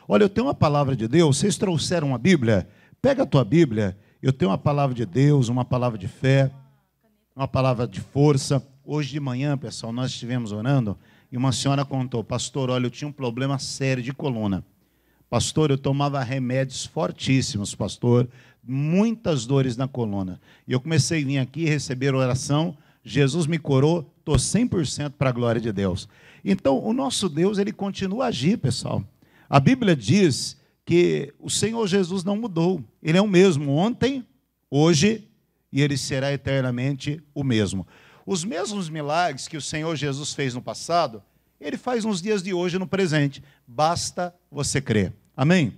Olha, eu tenho uma palavra de Deus, vocês trouxeram uma Bíblia? Pega a tua Bíblia, eu tenho uma palavra de Deus, uma palavra de fé, uma palavra de força. Hoje de manhã, pessoal, nós estivemos orando e uma senhora contou: pastor, olha, eu tinha um problema sério de coluna. Pastor, eu tomava remédios fortíssimos, pastor, muitas dores na coluna. E eu comecei a vir aqui receber oração, Jesus me curou, estou 100% para a glória de Deus. Então, o nosso Deus, ele continua a agir, pessoal. A Bíblia diz que o Senhor Jesus não mudou. Ele é o mesmo ontem, hoje, e ele será eternamente o mesmo. Os mesmos milagres que o Senhor Jesus fez no passado, ele faz nos dias de hoje, no presente. Basta você crer. Amém?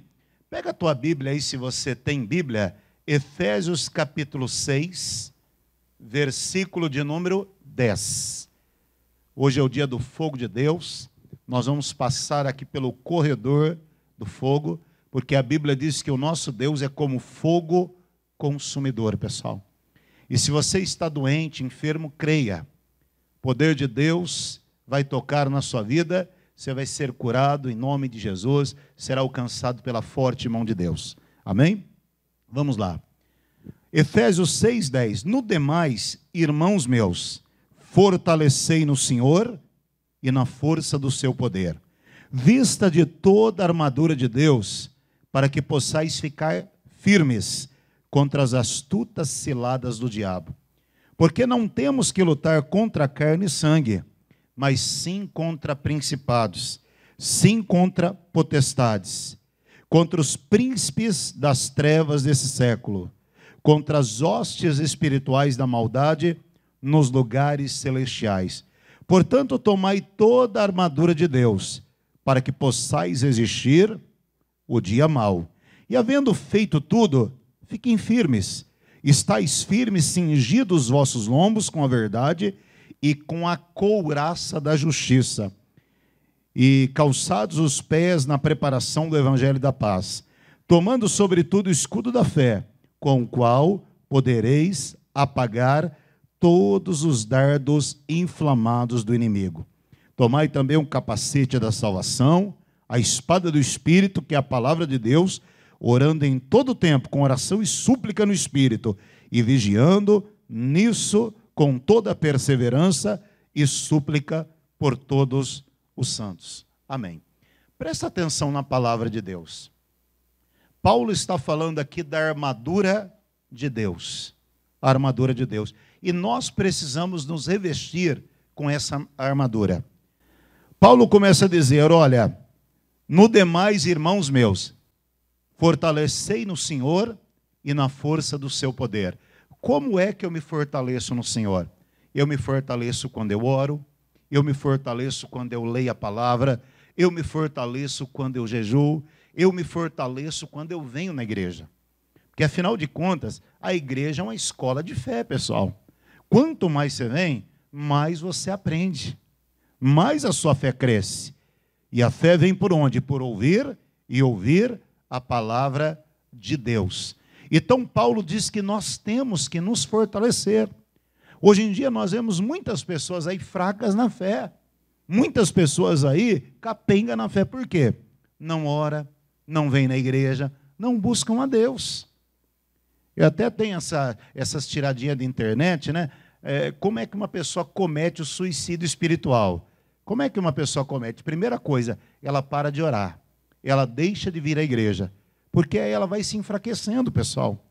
Pega a tua Bíblia aí, se você tem Bíblia, Efésios capítulo 6, versículo de número 10. Hoje é o dia do fogo de Deus. Nós vamos passar aqui pelo corredor do fogo, porque a Bíblia diz que o nosso Deus é como fogo consumidor, pessoal. E se você está doente, enfermo, creia. O poder de Deus vai tocar na sua vida, você vai ser curado em nome de Jesus, será alcançado pela forte mão de Deus. Amém? Vamos lá. Efésios 6:10. No demais, irmãos meus, fortalecei no Senhor e na força do seu poder. Vista de toda a armadura de Deus, para que possais ficar firmes contra as astutas ciladas do diabo. Porque não temos que lutar contra carne e sangue, mas sim contra principados, sim contra potestades, contra os príncipes das trevas desse século, contra as hostes espirituais da maldade nos lugares celestiais. Portanto, tomai toda a armadura de Deus, para que possais resistir o dia mau. E havendo feito tudo, fiquem firmes. Estais firmes, cingidos os vossos lombos com a verdade e com a couraça da justiça, e calçados os pés na preparação do evangelho da paz, tomando sobretudo o escudo da fé, com o qual podereis apagar todos os dardos inflamados do inimigo. Tomai também um capacete da salvação, a espada do Espírito, que é a palavra de Deus, orando em todo tempo, com oração e súplica no Espírito, e vigiando nisso com toda perseverança e súplica por todos os santos. Amém. Presta atenção na palavra de Deus. Paulo está falando aqui da armadura de Deus. A armadura de Deus. E nós precisamos nos revestir com essa armadura. Paulo começa a dizer, olha, no demais, irmãos meus, fortalecei no Senhor e na força do seu poder. Como é que eu me fortaleço no Senhor? Eu me fortaleço quando eu oro, eu me fortaleço quando eu leio a palavra, eu me fortaleço quando eu jejuo, eu me fortaleço quando eu venho na igreja. Porque, afinal de contas, a igreja é uma escola de fé, pessoal. Quanto mais você vem, mais você aprende, mais a sua fé cresce. E a fé vem por onde? Por ouvir e ouvir a palavra de Deus. Então, Paulo diz que nós temos que nos fortalecer. Hoje em dia, nós vemos muitas pessoas aí fracas na fé. Muitas pessoas aí capenga na fé. Por quê? Não ora, não vem na igreja, não buscam a Deus. Eu até tenho essas tiradinhas de internet, né? Como é que uma pessoa comete o suicídio espiritual? Como é que uma pessoa comete? Primeira coisa, ela para de orar. Ela deixa de vir à igreja. Porque aí ela vai se enfraquecendo, pessoal.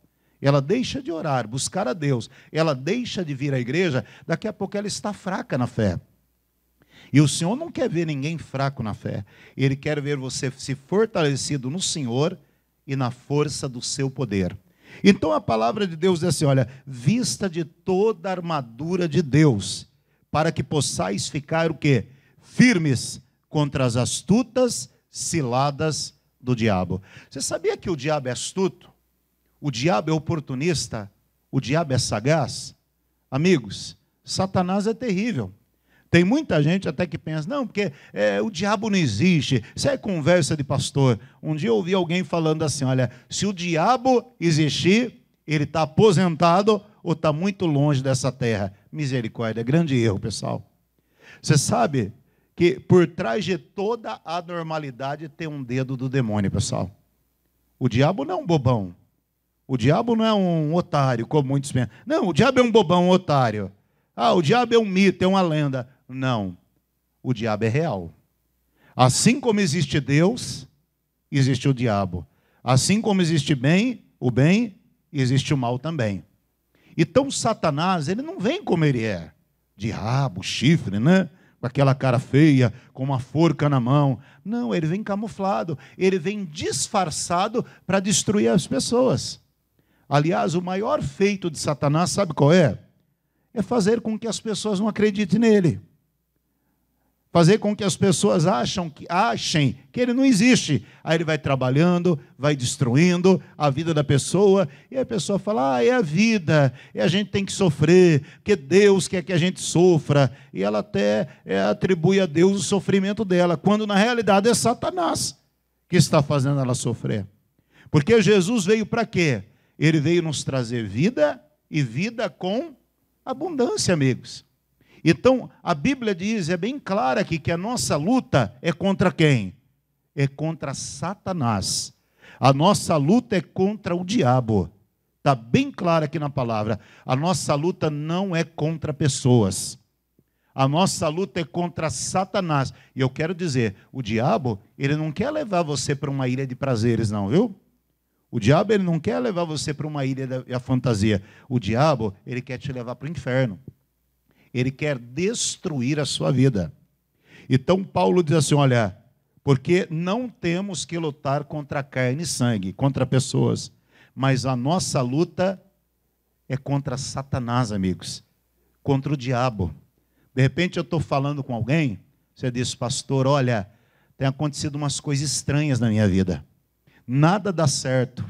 Ela deixa de orar, buscar a Deus. Ela deixa de vir à igreja, daqui a pouco ela está fraca na fé. E o Senhor não quer ver ninguém fraco na fé. Ele quer ver você se fortalecido no Senhor e na força do seu poder. Então a palavra de Deus diz assim, olha, vista de toda a armadura de Deus, para que possais ficar o quê? Firmes contra as astutas ciladas do diabo. Você sabia que o diabo é astuto? O diabo é oportunista? O diabo é sagaz? Amigos, Satanás é terrível. Tem muita gente até que pensa, não, porque o diabo não existe, isso é conversa de pastor. Um dia eu ouvi alguém falando assim, olha, se o diabo existir, ele está aposentado ou está muito longe dessa terra. Misericórdia, grande erro, pessoal. Você sabe que por trás de toda a normalidade tem um dedo do demônio, pessoal. O diabo não é um bobão. O diabo não é um otário, como muitos pensam. Não, o diabo é um bobão, um otário. Ah, o diabo é um mito, é uma lenda. Não, o diabo é real. Assim como existe Deus, existe o diabo. Assim como existe o bem, existe o mal também. Então Satanás, ele não vem como ele é. De rabo, chifre, né? Com aquela cara feia, com uma forca na mão. Não, ele vem camuflado. Ele vem disfarçado para destruir as pessoas. Aliás, o maior feito de Satanás, sabe qual é? É fazer com que as pessoas não acreditem nele. Fazer com que as pessoas achem que ele não existe. Aí ele vai trabalhando, vai destruindo a vida da pessoa, e a pessoa fala, é a vida, e a gente tem que sofrer, porque Deus quer que a gente sofra, e ela até atribui a Deus o sofrimento dela, quando na realidade é Satanás que está fazendo ela sofrer. Porque Jesus veio para quê? Ele veio nos trazer vida, e vida com abundância, amigos. Então, a Bíblia diz, é bem clara aqui, que a nossa luta é contra quem? É contra Satanás. A nossa luta é contra o diabo. Está bem claro aqui na palavra. A nossa luta não é contra pessoas. A nossa luta é contra Satanás. E eu quero dizer, o diabo, ele não quer levar você para uma ilha de prazeres, não, viu? O diabo, ele não quer levar você para uma ilha da fantasia. O diabo, ele quer te levar para o inferno. Ele quer destruir a sua vida. Então Paulo diz assim, olha, porque não temos que lutar contra carne e sangue, contra pessoas, mas a nossa luta é contra Satanás, amigos, contra o diabo. De repente eu estou falando com alguém, você diz, pastor, olha, tem acontecido umas coisas estranhas na minha vida. Nada dá certo.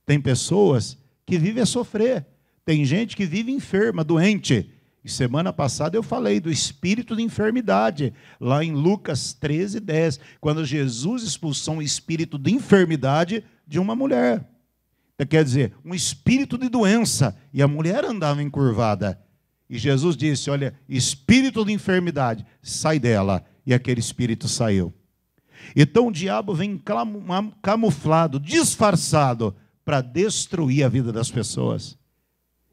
Tem pessoas que vivem a sofrer. Tem gente que vive enferma, doente. E semana passada eu falei do espírito de enfermidade, lá em Lucas 13:10, quando Jesus expulsou um espírito de enfermidade de uma mulher. Quer dizer, um espírito de doença, e a mulher andava encurvada. E Jesus disse, olha, espírito de enfermidade, sai dela. E aquele espírito saiu. Então o diabo vem camuflado, disfarçado, para destruir a vida das pessoas.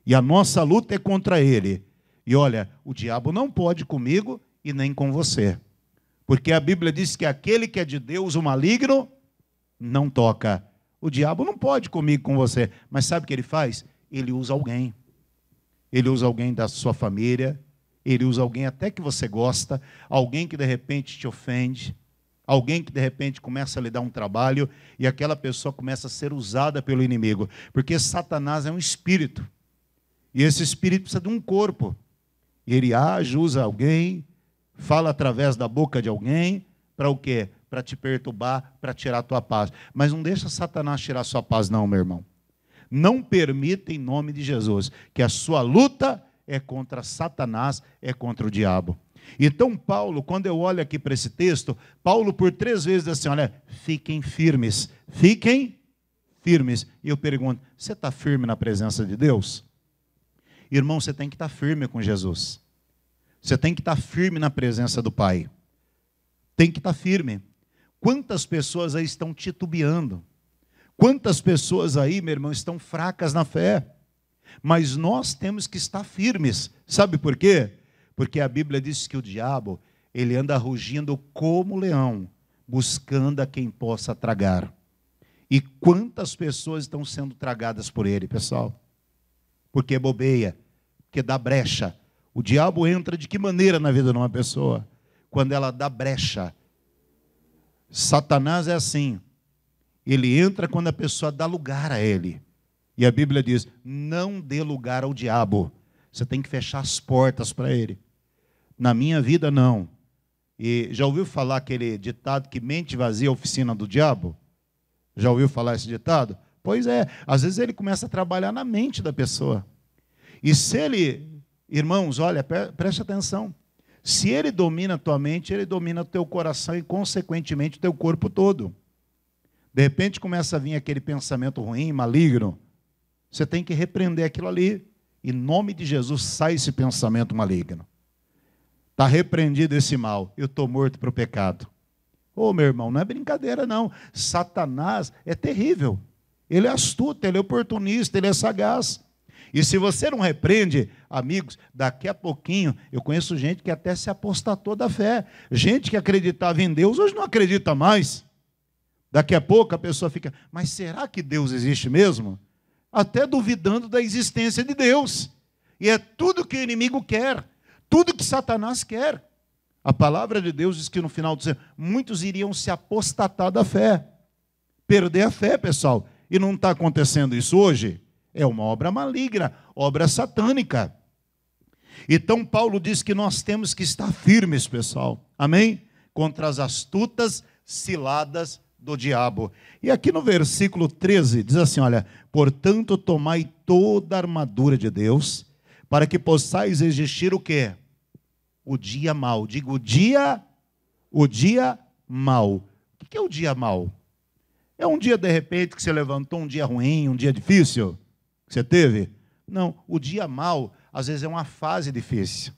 E a nossa luta é contra ele. E olha, o diabo não pode comigo e nem com você. Porque a Bíblia diz que aquele que é de Deus, o maligno, não toca. O diabo não pode comigo, com você. Mas sabe o que ele faz? Ele usa alguém. Ele usa alguém da sua família. Ele usa alguém até que você gosta. Alguém que de repente te ofende. Alguém que de repente começa a lhe dar um trabalho. E aquela pessoa começa a ser usada pelo inimigo. Porque Satanás é um espírito. E esse espírito precisa de um corpo. Ele age, usa alguém, fala através da boca de alguém, para o quê? Para te perturbar, para tirar a tua paz. Mas não deixa Satanás tirar a sua paz não, meu irmão. Não permita, em nome de Jesus, que a sua luta é contra Satanás, é contra o diabo. Então Paulo, quando eu olho aqui para esse texto, Paulo por 3 vezes diz assim, olha, fiquem firmes. Fiquem firmes. E eu pergunto, você está firme na presença de Deus? Irmão, você tem que estar firme com Jesus. Você tem que estar firme na presença do Pai. Tem que estar firme. Quantas pessoas aí estão titubeando? Quantas pessoas aí, meu irmão, estão fracas na fé? Mas nós temos que estar firmes. Sabe por quê? Porque a Bíblia diz que o diabo, ele anda rugindo como leão, buscando a quem possa tragar. E quantas pessoas estão sendo tragadas por ele, pessoal? Porque bobeia, porque dá brecha. O diabo entra de que maneira na vida de uma pessoa? Quando ela dá brecha. Satanás é assim. Ele entra quando a pessoa dá lugar a ele. E a Bíblia diz, não dê lugar ao diabo. Você tem que fechar as portas para ele. Na minha vida, não. E já ouviu falar aquele ditado que mente vazia é a oficina do diabo? Já ouviu falar esse ditado? Pois é, às vezes ele começa a trabalhar na mente da pessoa. E se ele, irmãos, olha, preste atenção. Se ele domina a tua mente, ele domina o teu coração e, consequentemente, o teu corpo todo. De repente começa a vir aquele pensamento ruim, maligno. Você tem que repreender aquilo ali. Em nome de Jesus, sai esse pensamento maligno. Está repreendido esse mal. Eu estou morto para o pecado. Ô, meu irmão, não é brincadeira, não. Satanás é terrível. Ele é astuto, ele é oportunista, ele é sagaz. E se você não repreende, amigos, daqui a pouquinho, eu conheço gente que até se apostatou da fé. Gente que acreditava em Deus, hoje não acredita mais. Daqui a pouco a pessoa fica, mas será que Deus existe mesmo? Até duvidando da existência de Deus. E é tudo que o inimigo quer, tudo que Satanás quer. A palavra de Deus diz que no final do século, muitos iriam se apostatar da fé. Perder a fé, pessoal. E não está acontecendo isso hoje? É uma obra maligna, obra satânica. Então Paulo diz que nós temos que estar firmes, pessoal. Amém? Contra as astutas ciladas do diabo. E aqui no versículo 13 diz assim, olha, portanto tomai toda a armadura de Deus, para que possais resistir o quê? O dia mau. Digo, o dia mau. O que é o dia mau? É um dia, de repente, que você levantou, um dia ruim, um dia difícil, que você teve? Não, o dia mau, às vezes é uma fase difícil.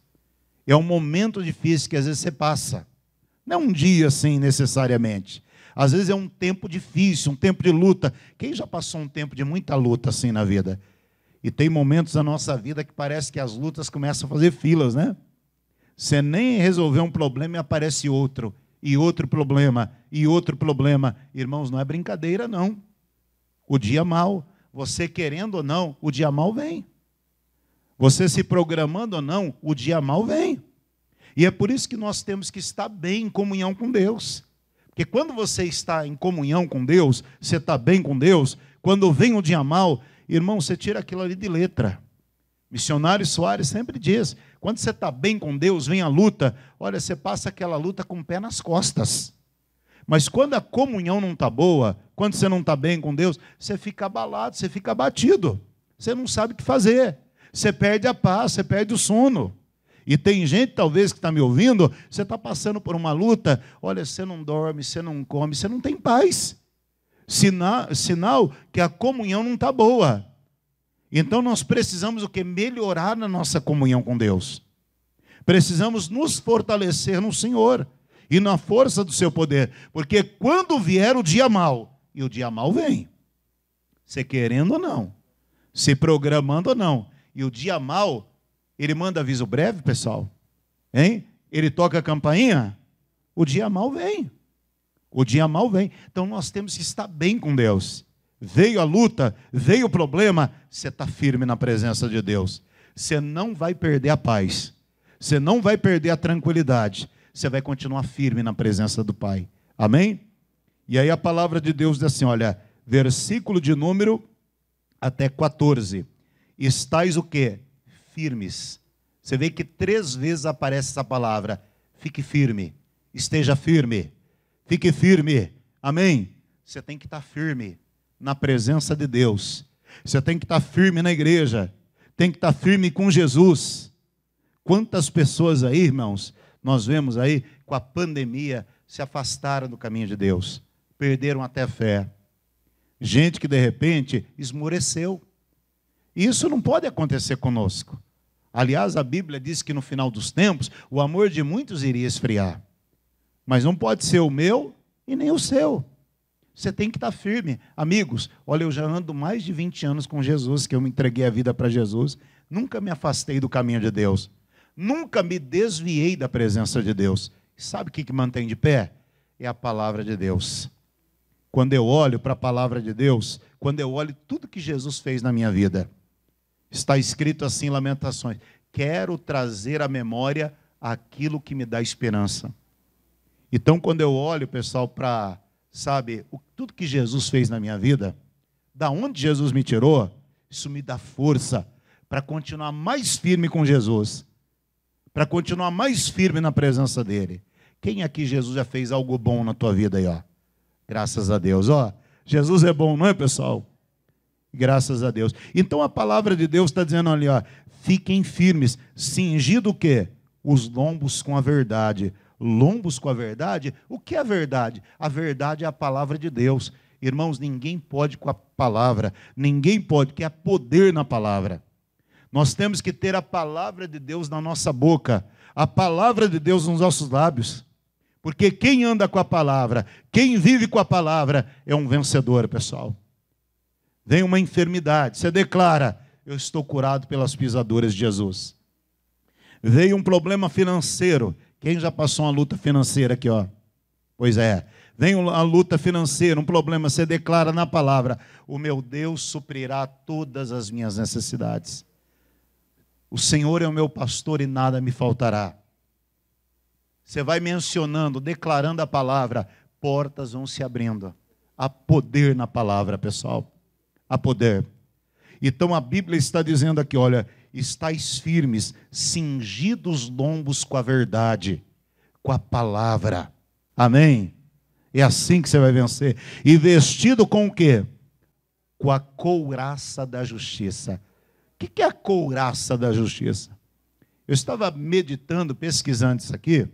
É um momento difícil que às vezes você passa. Não é um dia assim, necessariamente. Às vezes é um tempo difícil, um tempo de luta. Quem já passou um tempo de muita luta assim na vida? E tem momentos da nossa vida que parece que as lutas começam a fazer filas, né? Você nem resolveu um problema e aparece outro. E outro problema, e outro problema. Irmãos, não é brincadeira, não. O dia mau, você querendo ou não, o dia mau vem. Você se programando ou não, o dia mau vem. E é por isso que nós temos que estar bem em comunhão com Deus. Porque quando você está em comunhão com Deus, você está bem com Deus, quando vem o dia mau, irmão, você tira aquilo ali de letra. Missionário Soares sempre diz, quando você está bem com Deus, vem a luta, olha, você passa aquela luta com o pé nas costas. Mas quando a comunhão não está boa, quando você não está bem com Deus, você fica abalado, você fica abatido. Você não sabe o que fazer. Você perde a paz, você perde o sono. E tem gente, talvez, que está me ouvindo, você está passando por uma luta, olha, você não dorme, você não come, você não tem paz. Sinal que a comunhão não está boa. Então nós precisamos o quê? Melhorar na nossa comunhão com Deus. Precisamos nos fortalecer no Senhor e na força do seu poder. Porque quando vier o dia mau, e o dia mau vem, você querendo ou não, se programando ou não, e o dia mau, ele manda aviso breve, pessoal, hein? Ele toca a campainha, o dia mau vem. O dia mau vem. Então nós temos que estar bem com Deus. Veio a luta, veio o problema, você está firme na presença de Deus. Você não vai perder a paz. Você não vai perder a tranquilidade. Você vai continuar firme na presença do Pai. Amém? E aí a palavra de Deus diz assim, olha, versículo de número até 14. Estais o quê? Firmes. Você vê que 3 vezes aparece essa palavra. Fique firme. Esteja firme. Fique firme. Amém? Você tem que estar firme na presença de Deus. Você tem que estar firme na igreja. Tem que estar firme com Jesus. Quantas pessoas aí, irmãos, nós vemos aí, com a pandemia, se afastaram do caminho de Deus. Perderam até a fé. Gente que, de repente, esmoreceu. E isso não pode acontecer conosco. Aliás, a Bíblia diz que no final dos tempos, o amor de muitos iria esfriar. Mas não pode ser o meu e nem o seu. Você tem que estar firme. Amigos, olha, eu já ando mais de 20 anos com Jesus, que eu me entreguei a vida para Jesus. Nunca me afastei do caminho de Deus. Nunca me desviei da presença de Deus. Sabe o que mantém de pé? É a palavra de Deus. Quando eu olho para a palavra de Deus, quando eu olho tudo que Jesus fez na minha vida, está escrito assim em Lamentações, quero trazer à memória aquilo que me dá esperança. Então, quando eu olho, pessoal, para... sabe, tudo que Jesus fez na minha vida, da onde Jesus me tirou, isso me dá força para continuar mais firme com Jesus, para continuar mais firme na presença dele. Quem aqui Jesus já fez algo bom na tua vida aí, ó? Graças a Deus, ó. Jesus é bom, não é, pessoal? Graças a Deus. Então a palavra de Deus está dizendo ali, ó, fiquem firmes, cingido o quê? Os lombos com a verdade. Lombos com a verdade? O que é a verdade? A verdade é a palavra de Deus. Irmãos, ninguém pode com a palavra, ninguém pode, que há poder na palavra. Nós temos que ter a palavra de Deus na nossa boca, a palavra de Deus nos nossos lábios. Porque quem anda com a palavra, quem vive com a palavra, é um vencedor, pessoal. Vem uma enfermidade, você declara: eu estou curado pelas pisaduras de Jesus. Veio um problema financeiro. Quem já passou uma luta financeira aqui, ó? Pois é. Vem uma luta financeira, um problema, você declara na palavra: o meu Deus suprirá todas as minhas necessidades. O Senhor é o meu pastor e nada me faltará. Você vai mencionando, declarando a palavra, portas vão se abrindo. Há poder na palavra, pessoal. Há poder. Então a Bíblia está dizendo aqui, olha: estais firmes, cingidos os lombos com a verdade, com a palavra. Amém? É assim que você vai vencer. E vestido com o quê? Com a couraça da justiça. O que é a couraça da justiça? Eu estava meditando, pesquisando isso aqui.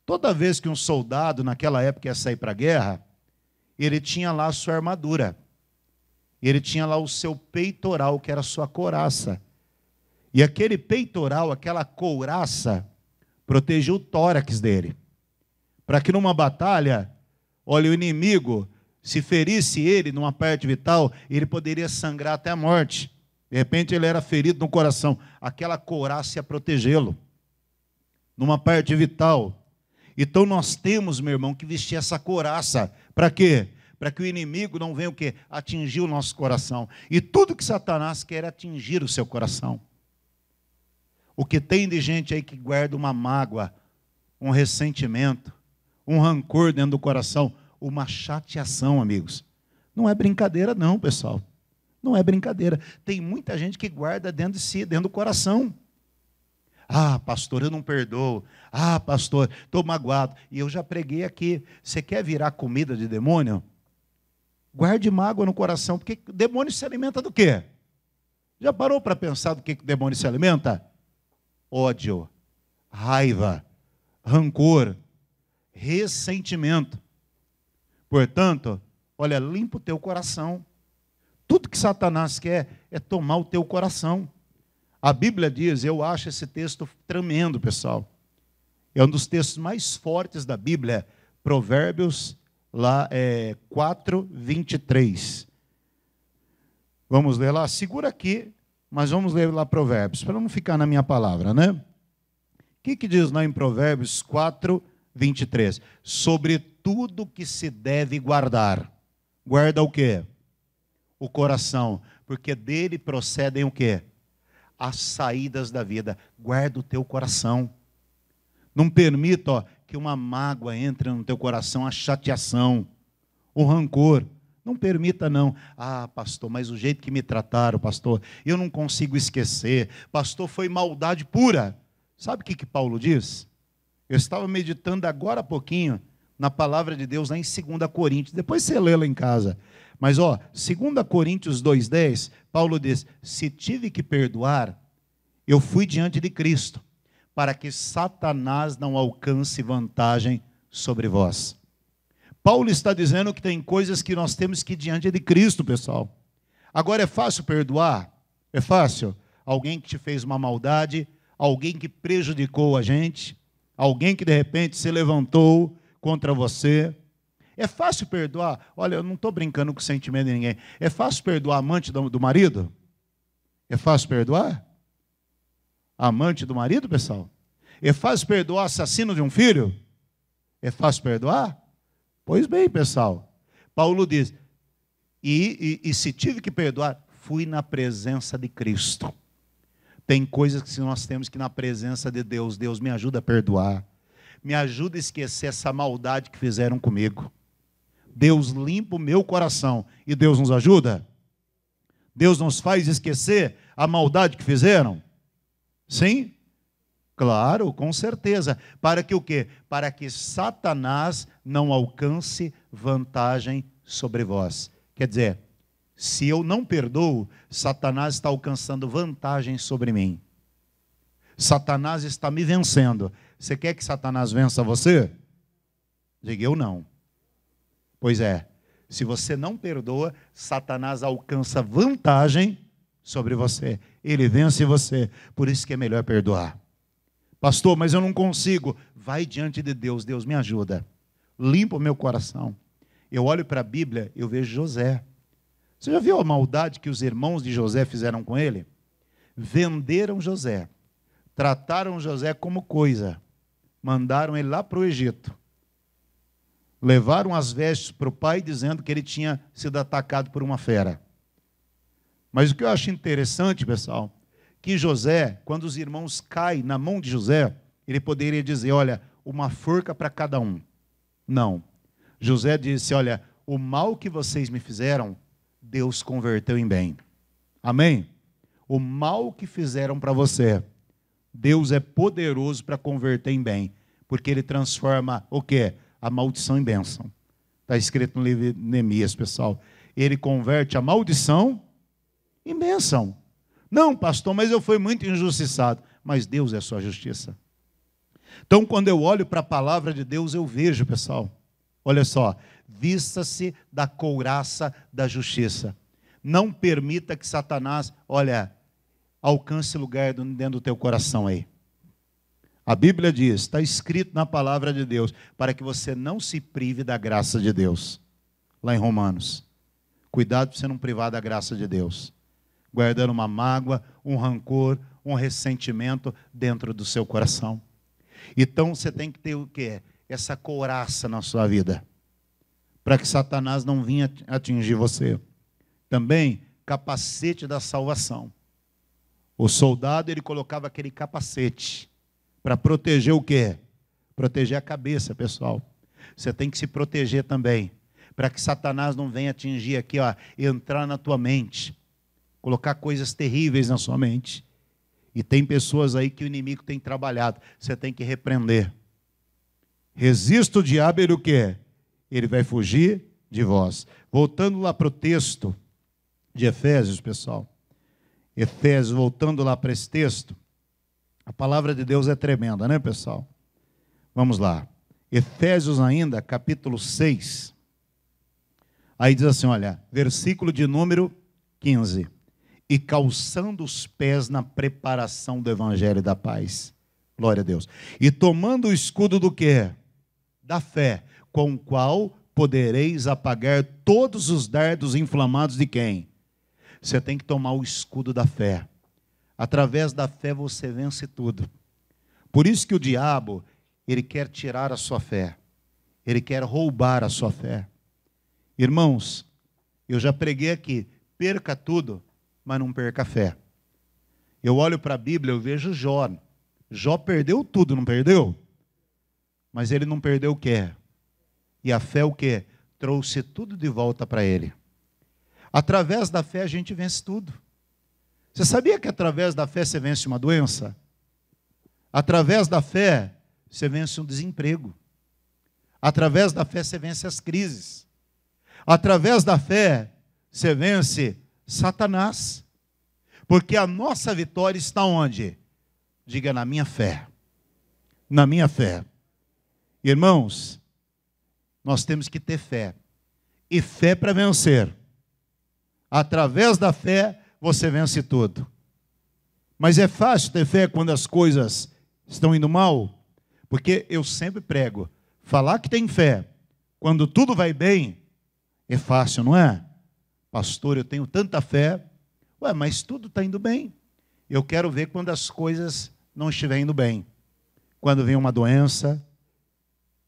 Toda vez que um soldado, naquela época, ia sair para a guerra, ele tinha lá a sua armadura. Ele tinha lá o seu peitoral, que era a sua couraça. E aquele peitoral, aquela couraça, protegia o tórax dele. Para que numa batalha, olha, o inimigo, se ferisse ele numa parte vital, ele poderia sangrar até a morte. De repente ele era ferido no coração. Aquela couraça ia protegê-lo numa parte vital. Então nós temos, meu irmão, que vestir essa couraça. Para quê? Para que o inimigo não venha o quê? Atingir o nosso coração. E tudo que Satanás quer é atingir o seu coração. O que tem de gente aí que guarda uma mágoa, um ressentimento, um rancor dentro do coração, uma chateação, amigos. Não é brincadeira não, pessoal. Não é brincadeira. Tem muita gente que guarda dentro de si, dentro do coração. Ah, pastor, eu não perdoo. Ah, pastor, estou magoado. E eu já preguei aqui. Você quer virar comida de demônio? Guarde mágoa no coração, porque o demônio se alimenta do quê? Já parou para pensar do que o demônio se alimenta? Ódio, raiva, rancor, ressentimento. Portanto, olha, limpa o teu coração. Tudo que Satanás quer é tomar o teu coração. A Bíblia diz, eu acho esse texto tremendo, pessoal. É um dos textos mais fortes da Bíblia, Provérbios 4:23. Vamos ler lá, segura aqui, mas vamos ler lá Provérbios, para não ficar na minha palavra, né? O que diz lá em Provérbios 4:23? Sobre tudo que se deve guardar. Guarda o quê? O coração, porque dele procedem o quê? As saídas da vida. Guarda o teu coração. Não permita que uma mágoa entre no teu coração, a chateação, o rancor. Não permita não. Ah, pastor, mas o jeito que me trataram, pastor, eu não consigo esquecer. Pastor, foi maldade pura. Sabe o que Paulo diz? Eu estava meditando agora há pouquinho na palavra de Deus lá em 2 Coríntios. Depois você lê lá em casa. Mas, 2 Coríntios 2:10, Paulo diz, se tive que perdoar, eu fui diante de Cristo, para que Satanás não alcance vantagem sobre vós. Paulo está dizendo que tem coisas que nós temos que ir diante de Cristo, pessoal. Agora, é fácil perdoar? É fácil? Alguém que te fez uma maldade, alguém que prejudicou a gente, alguém que de repente se levantou contra você. É fácil perdoar? Olha, eu não estou brincando com o sentimento de ninguém. É fácil perdoar a amante do marido? É fácil perdoar? A amante do marido, pessoal? É fácil perdoar assassino de um filho? É fácil perdoar? Pois bem, pessoal. Paulo diz, e se tive que perdoar, fui na presença de Cristo. Tem coisas que nós temos que ir na presença de Deus. Deus, me ajuda a perdoar. Me ajuda a esquecer essa maldade que fizeram comigo. Deus limpa o meu coração. E Deus nos ajuda? Deus nos faz esquecer a maldade que fizeram? Sim? Claro, com certeza. Para que o quê? Para que Satanás não alcance vantagem sobre vós. Quer dizer, se eu não perdoo, Satanás está alcançando vantagem sobre mim. Satanás está me vencendo. Você quer que Satanás vença você? Diga, eu não. Pois é, se você não perdoa, Satanás alcança vantagem sobre você. Ele vence você. Por isso que é melhor perdoar. Pastor, mas eu não consigo. Vai diante de Deus. Deus me ajuda. Limpa o meu coração. Eu olho para a Bíblia, eu vejo José. Você já viu a maldade que os irmãos de José fizeram com ele? Venderam José. Trataram José como coisa. Mandaram ele lá para o Egito. Levaram as vestes para o pai, dizendo que ele tinha sido atacado por uma fera. Mas o que eu acho interessante, pessoal, que José, quando os irmãos caem na mão de José, ele poderia dizer, olha, uma forca para cada um. Não. José disse, olha, o mal que vocês me fizeram, Deus converteu em bem. Amém? O mal que fizeram para você, Deus é poderoso para converter em bem. Porque Ele transforma o quê? A maldição em bênção. Está escrito no livro de Neemias, pessoal. Ele converte a maldição em bênção. Não, pastor, mas eu fui muito injustiçado. Mas Deus é a sua justiça. Então, quando eu olho para a palavra de Deus, eu vejo, pessoal, olha só, vista-se da couraça da justiça. Não permita que Satanás, olha, alcance lugar dentro do teu coração aí. A Bíblia diz, está escrito na palavra de Deus, para que você não se prive da graça de Deus. Lá em Romanos. Cuidado para você não privar da graça de Deus. Guardando uma mágoa, um rancor, um ressentimento dentro do seu coração. Então você tem que ter o quê? Essa couraça na sua vida. Para que Satanás não venha atingir você. Também, capacete da salvação. O soldado, ele colocava aquele capacete. Para proteger o quê? Proteger a cabeça, pessoal. Você tem que se proteger também. Para que Satanás não venha atingir aqui, ó, entrar na tua mente. Colocar coisas terríveis na sua mente. E tem pessoas aí que o inimigo tem trabalhado. Você tem que repreender. Resista o diabo, ele o quê? Ele vai fugir de vós. Voltando lá para o texto de Efésios, pessoal. Efésios, voltando lá para esse texto. A palavra de Deus é tremenda, né, pessoal? Vamos lá. Efésios ainda, capítulo 6. Aí diz assim, olha, versículo de número 15. E calçando os pés na preparação do evangelho da paz. Glória a Deus. E tomando o escudo do quê? Da fé, com o qual podereis apagar todos os dardos inflamados de quem? Você tem que tomar o escudo da fé. Através da fé você vence tudo. Por isso que o diabo, ele quer tirar a sua fé. Ele quer roubar a sua fé. Irmãos, eu já preguei aqui, perca tudo, mas não perca a fé. Eu olho para a Bíblia, eu vejo Jó. Jó perdeu tudo, não perdeu? Mas ele não perdeu o quê? E a fé o quê? Trouxe tudo de volta para ele. Através da fé a gente vence tudo. Você sabia que através da fé você vence uma doença? Através da fé você vence um desemprego. Através da fé você vence as crises. Através da fé você vence Satanás. Porque a nossa vitória está onde? Diga, na minha fé. Na minha fé. Irmãos, nós temos que ter fé. E fé para vencer. Através da fé você vence tudo. Mas é fácil ter fé quando as coisas estão indo mal? Porque eu sempre prego, falar que tem fé, quando tudo vai bem, é fácil, não é? Pastor, eu tenho tanta fé. Ué, mas tudo está indo bem. Eu quero ver quando as coisas não estiverem indo bem. Quando vem uma doença.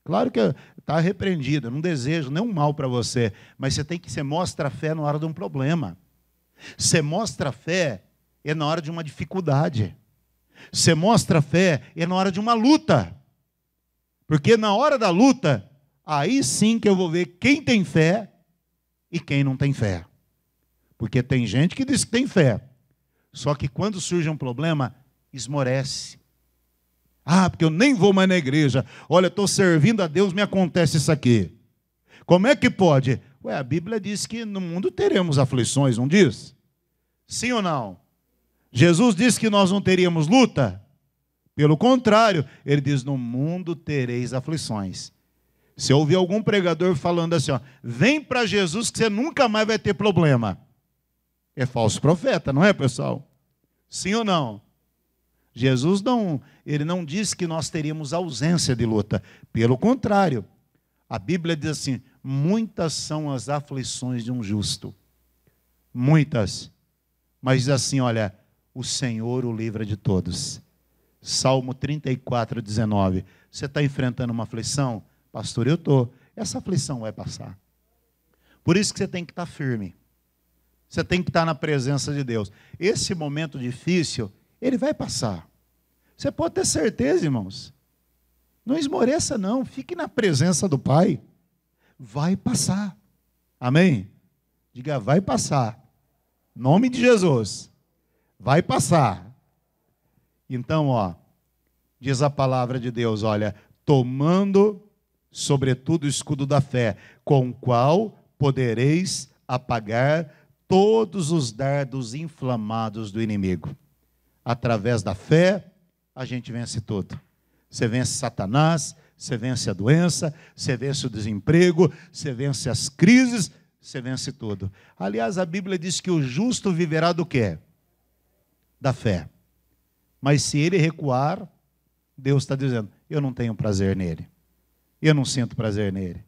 Claro que está repreendido, eu não desejo nenhum mal para você, mas você mostra a fé na hora de um problema. Você mostra fé é na hora de uma dificuldade. Você mostra fé é na hora de uma luta. Porque na hora da luta, aí sim que eu vou ver quem tem fé e quem não tem fé. Porque tem gente que diz que tem fé. Só que quando surge um problema, esmorece. Ah, porque eu nem vou mais na igreja. Olha, estou servindo a Deus, me acontece isso aqui. Como é que pode? Ué, a Bíblia diz que no mundo teremos aflições, não diz? Sim ou não? Jesus disse que nós não teríamos luta? Pelo contrário, ele diz, no mundo tereis aflições. Se eu ouvir algum pregador falando assim, ó, vem para Jesus que você nunca mais vai ter problema. É falso profeta, não é, pessoal? Sim ou não? Jesus ele não diz que nós teríamos ausência de luta. Pelo contrário, a Bíblia diz assim: muitas são as aflições de um justo. Muitas. Mas diz assim, olha, o Senhor o livra de todos. Salmo 34, 19. Você está enfrentando uma aflição? Pastor, eu estou. Essa aflição vai passar. Por isso que você tem que estar firme. Você tem que estar na presença de Deus. Esse momento difícil, ele vai passar. Você pode ter certeza, irmãos. Não esmoreça, não. Fique na presença do Pai. Vai passar. Amém? Diga, vai passar. Em nome de Jesus. Vai passar. Então, diz a palavra de Deus, olha, tomando, sobretudo, o escudo da fé, com o qual podereis apagar todos os dardos inflamados do inimigo. Através da fé, a gente vence tudo. Você vence Satanás, você vence a doença, você vence o desemprego, você vence as crises, você vence tudo. Aliás, a Bíblia diz que o justo viverá do quê? Da fé. Mas se ele recuar, Deus está dizendo, eu não tenho prazer nele. Eu não sinto prazer nele.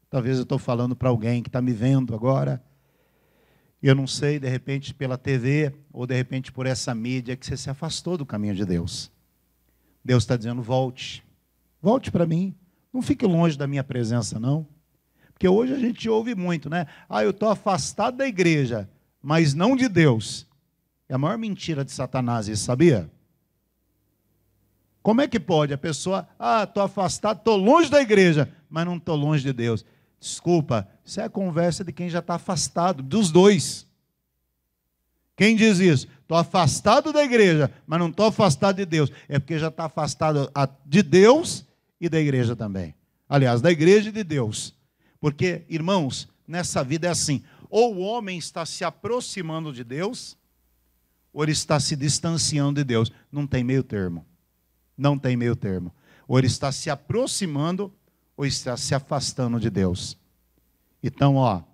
Talvez eu estou falando para alguém que está me vendo agora. Eu não sei, de repente pela TV, ou de repente por essa mídia, que você se afastou do caminho de Deus. Deus está dizendo, volte. Volte para mim. Não fique longe da minha presença, não. Porque hoje a gente ouve muito, né? Eu estou afastado da igreja, mas não de Deus. É a maior mentira de Satanás, isso sabia? Como é que pode a pessoa, estou afastado, estou longe da igreja, mas não estou longe de Deus? Desculpa, isso é a conversa de quem já está afastado, dos dois. Quem diz isso? Estou afastado da igreja, mas não estou afastado de Deus. É porque já está afastado de Deus e da igreja também. Aliás, da igreja e de Deus. Porque, irmãos, nessa vida é assim, ou o homem está se aproximando de Deus, ou ele está se distanciando de Deus. Não tem meio termo. Não tem meio termo. Ou ele está se aproximando, ou está se afastando de Deus. Então,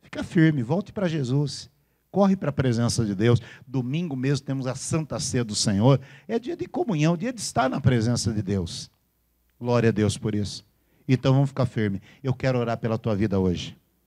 fica firme, volte para Jesus. Corre para a presença de Deus. Domingo mesmo temos a Santa Ceia do Senhor. É dia de comunhão, dia de estar na presença de Deus. Glória a Deus por isso. Então vamos ficar firmes. Eu quero orar pela tua vida hoje.